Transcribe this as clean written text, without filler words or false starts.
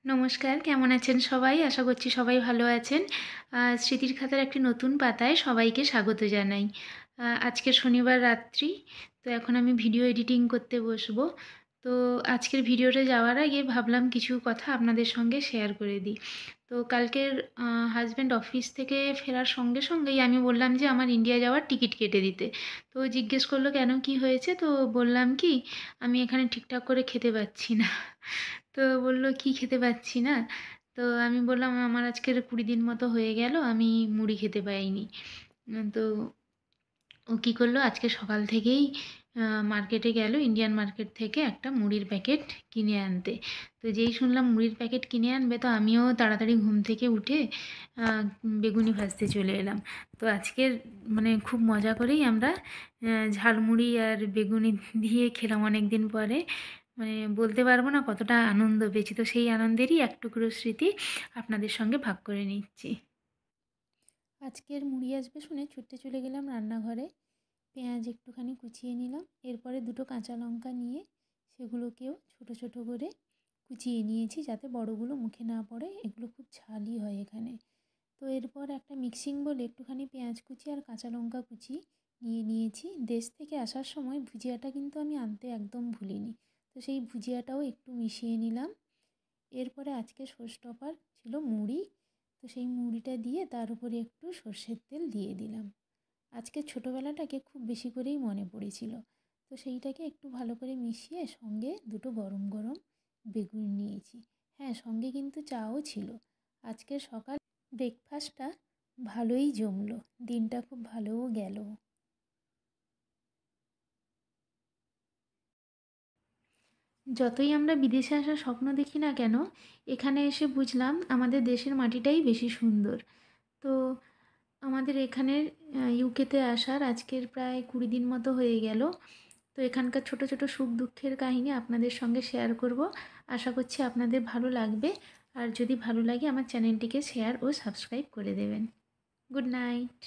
নমস্কার, কেমন আছেন সবাই? আশা করছি সবাই ভালো আছেন। স্মৃতির খাতার একটি নতুন পাতায় সবাইকে স্বাগত জানাই। আজকে শনিবার রাত্রি, তো এখন আমি ভিডিও এডিটিং করতে বসবো। তো আজকের ভিডিওতে যাওয়ার আগে ভাবলাম কিছু কথা আপনাদের সঙ্গে শেয়ার করে দিই। তো কালকের হাসব্যান্ড অফিস থেকে ফেরার সঙ্গে সঙ্গেই আমি বললাম যে আমার ইন্ডিয়া যাওয়ার টিকিট কেটে দিতে। তো জিজ্ঞেস করলো কেন, কী হয়েছে? তো বললাম কি, আমি এখানে ঠিকঠাক করে খেতে পাচ্ছি না। তো বলল, "কি খেতে পাচ্ছি না?" তো আমি বললাম, "আমার আজকের 20 দিন মতো হয়ে গেল আমি মুড়ি খেতে পাইনি।" তো ও কী করলো, আজকে সকাল থেকেই মার্কেটে গেল, ইন্ডিয়ান মার্কেট থেকে একটা মুড়ির প্যাকেট কিনে আনতে। তো যেই শুনলাম মুড়ির প্যাকেট কিনে আনবে, তো আমিও তাড়াতাড়ি ঘুম থেকে উঠে বেগুনি ভাজতে চলে এলাম। তো আজকের মানে খুব মজা করেই আমরা ঝালমুড়ি আর বেগুনি দিয়ে খেলাম অনেক দিন পরে। মানে বলতে পারবো না কতটা আনন্দ পেয়েছি। তো সেই আনন্দেরই এক টুকরো স্মৃতি আপনাদের সঙ্গে ভাগ করে নিচ্ছি। আজকের মুড়ি আসবে শুনে ছুটতে চলে গেলাম রান্নাঘরে। পেঁয়াজ একটুখানি কুচিয়ে নিলাম, এরপরে দুটো কাঁচা লঙ্কা নিয়ে সেগুলোকেও ছোট ছোট করে কুচিয়ে নিয়েছি যাতে বড়গুলো মুখে না পড়ে, এগুলো খুব ঝালই হয় এখানে। তো এরপর একটা মিক্সিং বলে একটুখানি পেঁয়াজ কুচি আর কাঁচা লঙ্কা কুচি নিয়ে নিয়েছি। দেশ থেকে আসার সময় ভুজিয়াটা কিন্তু আমি আনতে একদম ভুলিনি, তো সেই ভুজিয়াটাও একটু মিশিয়ে নিলাম। এরপরে আজকে শোস্টপার ছিল মুড়ি, তো সেই মুড়িটা দিয়ে তার উপরে একটু সর্ষের তেল দিয়ে দিলাম। আজকে ছোটোবেলাটাকে খুব বেশি করেই মনে পড়েছিল, তো সেইটাকে একটু ভালো করে মিশিয়ে সঙ্গে দুটো গরম গরম বেগুন নিয়েছি। হ্যাঁ, সঙ্গে কিন্তু চাও ছিল। আজকের সকাল ব্রেকফাস্টটা ভালোই জমলো, দিনটা খুব ভালোও গেল। যতই আমরা বিদেশে আসার স্বপ্ন দেখি না কেন, এখানে এসে বুঝলাম আমাদের দেশের মাটিটাই বেশি সুন্দর। তো আমাদের এখানের ইউকেতে আসার আজকের প্রায় 20 দিন মতো হয়ে গেল। তো এখানকার ছোট ছোট সুখ দুঃখের কাহিনী আপনাদের সঙ্গে শেয়ার করব। আশা করছি আপনাদের ভালো লাগবে। আর যদি ভালো লাগে আমার চ্যানেলটিকে শেয়ার ও সাবস্ক্রাইব করে দেবেন। Good night.